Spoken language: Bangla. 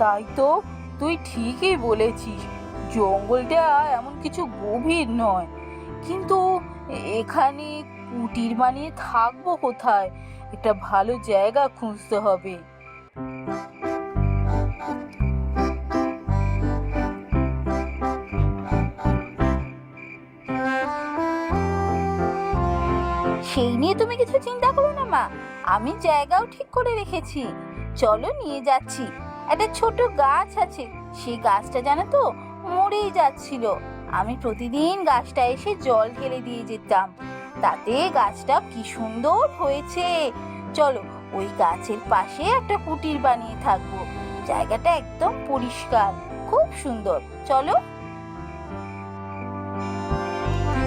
তাই তো, তুই ঠিকই বলেছিস। জঙ্গলটা এমন কিছু গভীর নয়, কিন্তু এখানে কুটির বানিয়ে থাকবো কোথায়? একটা ভালো জায়গা খুঁজতে হবে। সেই নিয়ে তুমি কিছু চিন্তা করো না মা, আমি জায়গাও ঠিক করে রেখেছি। চলো, নিয়ে যাচ্ছি। একটা ছোট গাছ আছে, সেই গাছটা জানো তো মরেই যাচ্ছিল। আমি প্রতিদিন গাছটা এসে জল ঢেলে দিয়ে যেতাম, তাতে গাছটা কি সুন্দর হয়েছে। চলো, ওই গাছের পাশে একটা কুটির বানিয়ে থাকবো। জায়গাটা একদম পরিষ্কার, খুব সুন্দর। চলো।